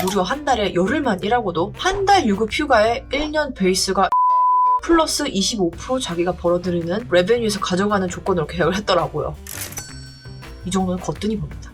무려 한 달에 열흘만 일하고도 한 달 유급 휴가에 1년 베이스가 플러스 25% 자기가 벌어들이는 레베뉴에서 가져가는 조건으로 계약을 했더라고요. 이 정도는 거뜬히 봅니다.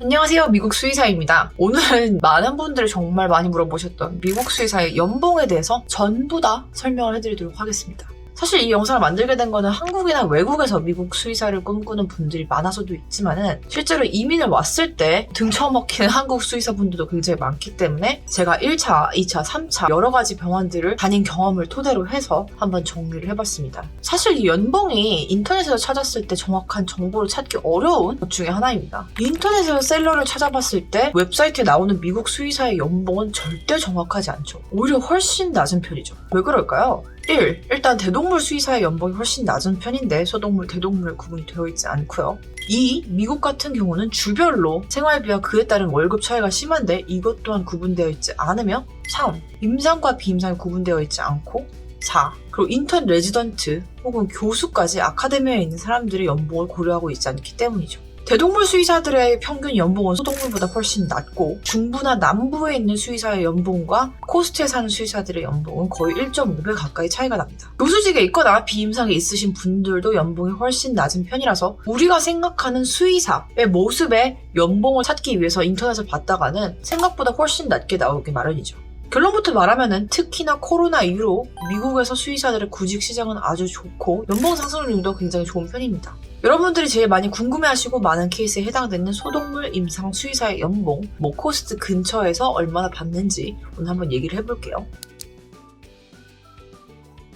안녕하세요, 미국 수의사입니다. 오늘은 많은 분들이 정말 많이 물어보셨던 미국 수의사의 연봉에 대해서 전부 다 설명을 해드리도록 하겠습니다. 사실 이 영상을 만들게 된 거는 한국이나 외국에서 미국 수의사를 꿈꾸는 분들이 많아서도 있지만은 실제로 이민을 왔을 때 등쳐먹히는 한국 수의사분들도 굉장히 많기 때문에 제가 1차, 2차, 3차 여러 가지 병원들을 다닌 경험을 토대로 해서 한번 정리를 해봤습니다. 사실 이 연봉이 인터넷에서 찾았을 때 정확한 정보를 찾기 어려운 것 중에 하나입니다. 인터넷에서 셀러를 찾아봤을 때 웹사이트에 나오는 미국 수의사의 연봉은 절대 정확하지 않죠. 오히려 훨씬 낮은 편이죠. 왜 그럴까요? 1. 일단 대동물 수의사의 연봉이 훨씬 낮은 편인데 소동물, 대동물 구분이 되어 있지 않고요. 2. 미국 같은 경우는 주별로 생활비와 그에 따른 월급 차이가 심한데 이것 또한 구분되어 있지 않으며 3. 임상과 비임상이 구분되어 있지 않고 4. 그리고 인턴 레지던트 혹은 교수까지 아카데미에 있는 사람들의 연봉을 고려하고 있지 않기 때문이죠. 대동물 수의사들의 평균 연봉은 소동물보다 훨씬 낮고 중부나 남부에 있는 수의사의 연봉과 코스트에 사는 수의사들의 연봉은 거의 1.5배 가까이 차이가 납니다. 교수직에 있거나 비임상에 있으신 분들도 연봉이 훨씬 낮은 편이라서 우리가 생각하는 수의사의 모습의 연봉을 찾기 위해서 인터넷을 봤다가는 생각보다 훨씬 낮게 나오기 마련이죠. 결론부터 말하면은 특히나 코로나 이후로 미국에서 수의사들의 구직 시장은 아주 좋고 연봉 상승률도 굉장히 좋은 편입니다. 여러분들이 제일 많이 궁금해하시고 많은 케이스에 해당되는 소동물 임상 수의사의 연봉, 코스트 근처에서 얼마나 받는지 오늘 한번 얘기를 해볼게요.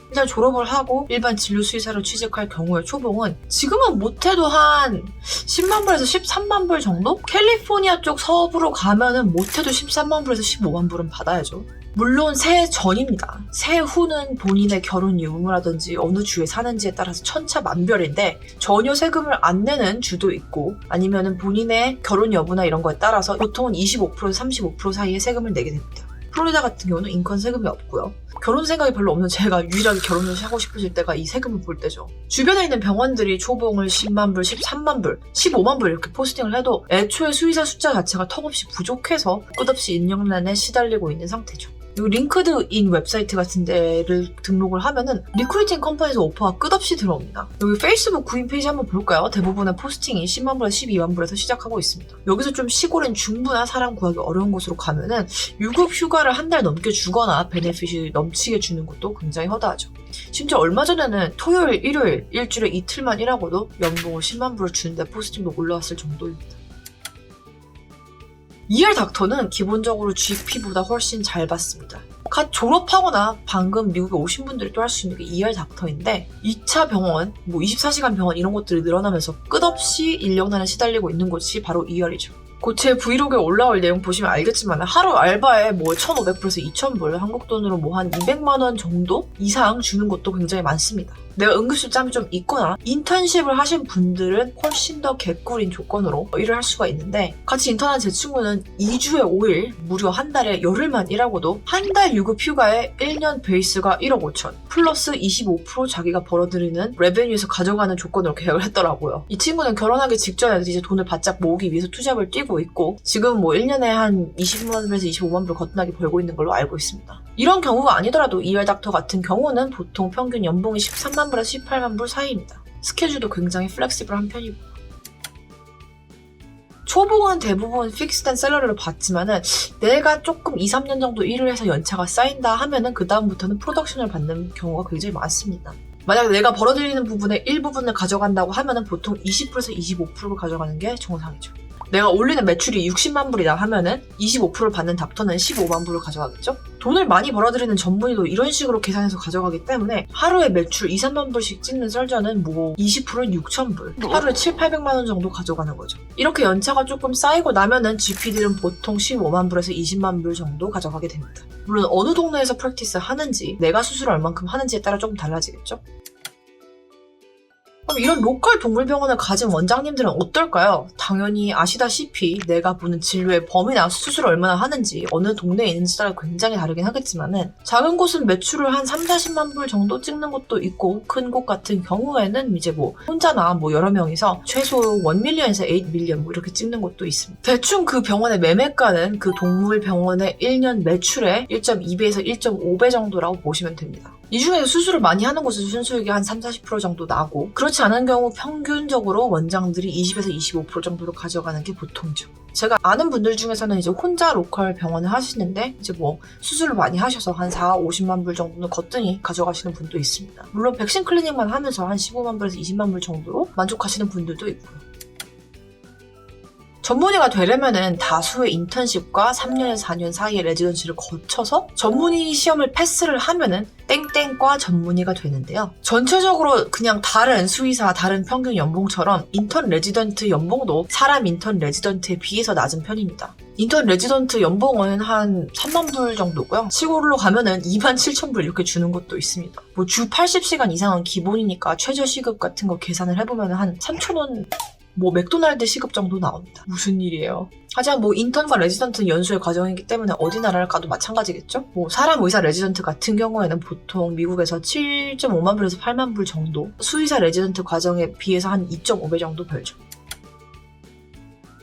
일단 졸업을 하고 일반 진료 수의사로 취직할 경우의 초봉은 지금은 못해도 한 10만 불에서 13만 불 정도? 캘리포니아 쪽 서부로 가면은 못해도 13만 불에서 15만 불은 받아야죠. 물론 새해 전입니다. 새해 후는 본인의 결혼 유무라든지 어느 주에 사는지에 따라서 천차만별인데 전혀 세금을 안 내는 주도 있고 아니면은 본인의 결혼 여부나 이런 거에 따라서 보통은 25%에서 35% 사이에 세금을 내게 됩니다. 플로리다 같은 경우는 인건 세금이 없고요. 결혼 생각이 별로 없는 제가 유일하게 결혼을 하고 싶으실 때가 이 세금을 볼 때죠. 주변에 있는 병원들이 초봉을 10만 불, 13만 불, 15만 불 이렇게 포스팅을 해도 애초에 수의사 숫자 자체가 턱없이 부족해서 끝없이 인력난에 시달리고 있는 상태죠. 그리고 링크드인 웹사이트 같은 데를 등록을 하면은 리크루팅 컴퍼니에서 오퍼가 끝없이 들어옵니다. 여기 페이스북 구인 페이지 한번 볼까요? 대부분의 포스팅이 10만 불에서 12만 불에서 시작하고 있습니다. 여기서 좀 시골인 중부나 사람 구하기 어려운 곳으로 가면은 유급 휴가를 한 달 넘게 주거나 베네핏이 넘치게 주는 것도 굉장히 허다하죠. 심지어 얼마 전에는 토요일, 일요일, 일주일에 이틀만 일하고도 연봉을 10만 불을 주는데 포스팅도 올라왔을 정도입니다. ER 닥터는 기본적으로 GP보다 훨씬 잘 받습니다. 갓 졸업하거나 방금 미국에 오신 분들이 또 할 수 있는 게 ER 닥터인데 2차 병원, 24시간 병원 이런 것들이 늘어나면서 끝없이 인력난에 시달리고 있는 곳이 바로 ER이죠. 곧 제 브이로그에 올라올 내용 보시면 알겠지만 하루 알바에 1,500불에서 2,000불 한국 돈으로 한 200만 원 정도 이상 주는 곳도 굉장히 많습니다. 내가 응급실짬이 좀 있거나 인턴십을 하신 분들은 훨씬 더 개꿀인 조건으로 일을 할 수가 있는데 같이 인턴한 제 친구는 2주에 5일 무려 한 달에 열흘만 일하고도 한 달 유급 휴가에 1년 베이스가 1억 5천 플러스 25% 자기가 벌어들이는 레베뉴에서 가져가는 조건으로 계약을 했더라고요. 이 친구는 결혼하기 직전에 이제 돈을 바짝 모으기 위해서 투잡을 뛰고 있고 지금 1년에 한 20만 불에서 25만 불 거뜬하게 벌고 있는 걸로 알고 있습니다. 이런 경우가 아니더라도 ER 닥터 같은 경우는 보통 평균 연봉이 13만 불에서 18만 불 사이입니다. 스케줄도 굉장히 플렉시블한 편이고 초봉은 대부분 픽스된 샐러리를 받지만은 내가 조금 2, 3년 정도 일을 해서 연차가 쌓인다 하면은 그 다음부터는 프로덕션을 받는 경우가 굉장히 많습니다. 만약 내가 벌어들이는 부분의 일부분을 가져간다고 하면은 보통 20%에서 25%를 가져가는 게 정상이죠. 내가 올리는 매출이 60만 불이다 하면은 25%를 받는 닥터는 15만 불을 가져가겠죠? 돈을 많이 벌어들이는 전문의도 이런 식으로 계산해서 가져가기 때문에 하루에 매출 2, 3만 불씩 찍는 썰전은 20%는 6천 불, 하루에 7, 800만 원 정도 가져가는 거죠. 이렇게 연차가 조금 쌓이고 나면은 GP들은 보통 15만 불에서 20만 불 정도 가져가게 됩니다. 물론 어느 동네에서 프랙티스 하는지, 내가 수술을 얼만큼 하는지에 따라 조금 달라지겠죠? 그럼 이런 로컬 동물병원을 가진 원장님들은 어떨까요? 당연히 아시다시피 내가 보는 진료의 범위나 수술을 얼마나 하는지 어느 동네에 있는지 따라 굉장히 다르긴 하겠지만은 작은 곳은 매출을 한 3, 40만 불 정도 찍는 곳도 있고 큰 곳 같은 경우에는 이제 뭐 혼자나 뭐 여러 명이서 최소 1밀리언에서 8밀리언 뭐 이렇게 찍는 곳도 있습니다. 대충 그 병원의 매매가는 그 동물병원의 1년 매출의 1.2배에서 1.5배 정도라고 보시면 됩니다. 이 중에서 수술을 많이 하는 곳은 순수익이 한 3, 40% 정도 나고 그렇지 않은 경우 평균적으로 원장들이 20에서 25% 정도로 가져가는 게 보통이죠. 제가 아는 분들 중에서는 이제 혼자 로컬 병원을 하시는데 이제 뭐 수술을 많이 하셔서 한 4, 50만 불 정도는 거뜬히 가져가시는 분도 있습니다. 물론 백신 클리닉만 하면서 한 15만 불에서 20만 불 정도로 만족하시는 분들도 있고요. 전문의가 되려면은 다수의 인턴십과 3년에서 4년 사이의 레지던시를 거쳐서 전문의 시험을 패스를 하면은 땡땡과 전문의가 되는데요. 전체적으로 그냥 다른 수의사, 다른 평균 연봉처럼 인턴 레지던트 연봉도 사람 인턴 레지던트에 비해서 낮은 편입니다. 인턴 레지던트 연봉은 한 3만 불 정도고요. 시골로 가면은 2만 7천 불 이렇게 주는 것도 있습니다. 뭐 주 80시간 이상은 기본이니까 최저 시급 같은 거 계산을 해보면 한 3천 원 뭐 맥도날드 시급 정도 나옵니다. 무슨 일이에요. 하지만 뭐 인턴과 레지던트는 연수의 과정이기 때문에 어디 나라를 가도 마찬가지겠죠? 뭐 사람 의사 레지던트 같은 경우에는 보통 미국에서 7.5만 불에서 8만 불 정도, 수의사 레지던트 과정에 비해서 한 2.5배 정도 벌죠.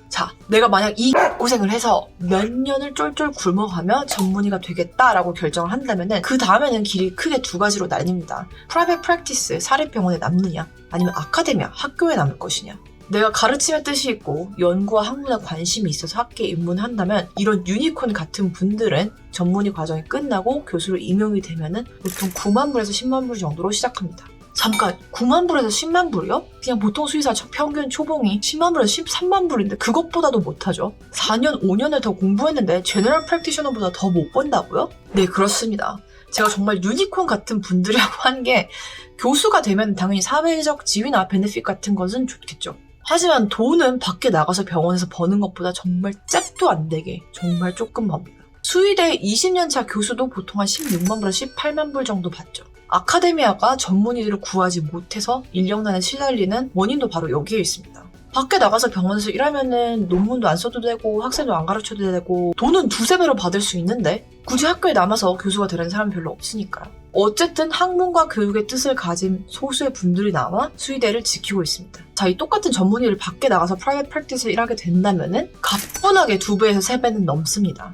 자, 내가 만약 이 고생을 해서 몇 년을 쫄쫄 굶어가며 전문의가 되겠다라고 결정을 한다면은 그 다음에는 길이 크게 두 가지로 나뉩니다. 프라이빗 프랙티스, 사립병원에 남느냐, 아니면 아카데미아, 학교에 남을 것이냐. 내가 가르침의 뜻이 있고 연구와 학문에 관심이 있어서 학계에 입문한다면 이런 유니콘 같은 분들은 전문의 과정이 끝나고 교수로 임용이 되면은 보통 9만 불에서 10만 불 정도로 시작합니다. 잠깐, 9만 불에서 10만 불이요? 그냥 보통 수의사 평균 초봉이 10만 불에서 13만 불인데 그것보다도 못하죠. 4년, 5년을 더 공부했는데 제너럴 프랙티셔너보다 더 못 번다고요? 네, 그렇습니다. 제가 정말 유니콘 같은 분들이라고 한 게 교수가 되면 당연히 사회적 지위나 베네핏 같은 것은 좋겠죠. 하지만 돈은 밖에 나가서 병원에서 버는 것보다 정말 짝도 안 되게 정말 조금 법니다. 수의대 20년차 교수도 보통 한 16만 불에서 18만 불 정도 받죠. 아카데미아가 전문의들을 구하지 못해서 인력난에 시달리는 원인도 바로 여기에 있습니다. 밖에 나가서 병원에서 일하면은 논문도 안 써도 되고 학생도 안 가르쳐도 되고 돈은 두세 배로 받을 수 있는데 굳이 학교에 남아서 교수가 되는 사람은 별로 없으니까요. 어쨌든 학문과 교육의 뜻을 가진 소수의 분들이 남아 수의대를 지키고 있습니다. 자, 이 똑같은 전문의를 밖에 나가서 프라이빗 프랙티스를 일하게 된다면은 가뿐하게 2배에서 3배는 넘습니다.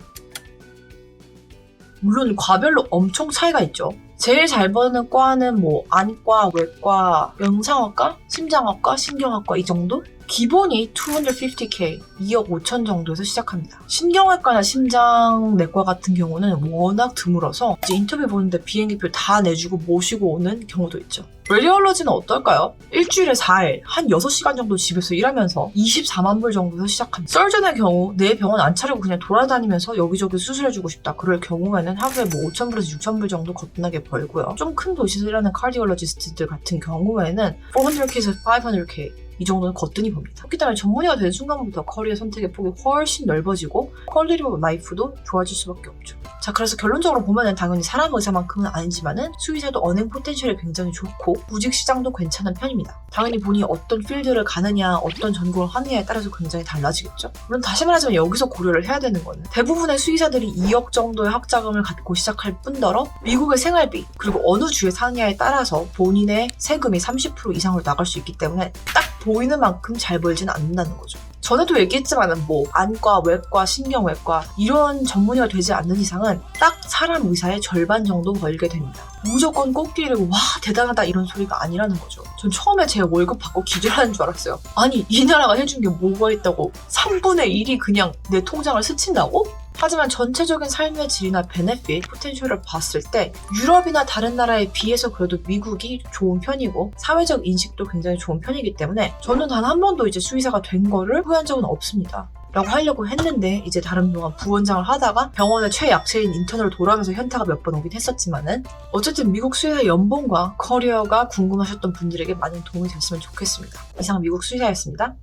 물론 과별로 엄청 차이가 있죠. 제일 잘 버는 과는 뭐 안과, 외과, 영상학과, 심장학과, 신경학과 이 정도? 기본이 250K, 2억 5천 정도에서 시작합니다. 신경외과나 심장내과 같은 경우는 워낙 드물어서 이제 인터뷰 보는데 비행기표 다 내주고 모시고 오는 경우도 있죠. 레디올러지는 어떨까요? 일주일에 4일, 한 6시간 정도 집에서 일하면서 24만 불 정도에서 시작합니다. 서전의 경우 내 병원 안 차리고 그냥 돌아다니면서 여기저기 수술해주고 싶다. 그럴 경우에는 하루에 뭐 5천 불에서 6천 불 정도 거뜬하게 벌고요. 좀 큰 도시에서 일하는 카디올러지스트들 같은 경우에는 400K에서 500K 이 정도는 거뜬히 봅니다. 그렇기 때문에 전문의가 된 순간부터 커리어 선택의 폭이 훨씬 넓어지고 퀄리티 오브 라이프도 좋아질 수밖에 없죠. 자, 그래서 결론적으로 보면은 당연히 사람 의사만큼은 아니지만은 수의사도 언행 포텐셜이 굉장히 좋고 구직 시장도 괜찮은 편입니다. 당연히 본인이 어떤 필드를 가느냐, 어떤 전공을 하느냐에 따라서 굉장히 달라지겠죠. 물론 다시 말하자면 여기서 고려를 해야 되는 거는 대부분의 수의사들이 2억 정도의 학자금을 갖고 시작할 뿐더러 미국의 생활비 그리고 어느 주에 사느냐에 따라서 본인의 세금이 30% 이상으로 나갈 수 있기 때문에 딱 보이는 만큼 잘 벌지는 않는다는 거죠. 전에도 얘기했지만 뭐 안과, 외과, 신경외과 이런 전문의가 되지 않는 이상은 딱 사람 의사의 절반 정도 벌게 됩니다. 무조건 꼭지르고 와 대단하다 이런 소리가 아니라는 거죠. 전 처음에 제 월급 받고 기절하는 줄 알았어요. 아니 이 나라가 해준 게 뭐가 있다고 3분의 1이 그냥 내 통장을 스친다고? 하지만 전체적인 삶의 질이나 베네핏, 포텐셜을 봤을 때 유럽이나 다른 나라에 비해서 그래도 미국이 좋은 편이고 사회적 인식도 굉장히 좋은 편이기 때문에 저는 단 한 번도 이제 수의사가 된 거를 후회한 적은 없습니다. 라고 하려고 했는데 이제 다른 동안 부원장을 하다가 병원의 최약체인 인턴으로 돌아오면서 현타가 몇 번 오긴 했었지만은 어쨌든 미국 수의사 연봉과 커리어가 궁금하셨던 분들에게 많은 도움이 됐으면 좋겠습니다. 이상 미국 수의사였습니다.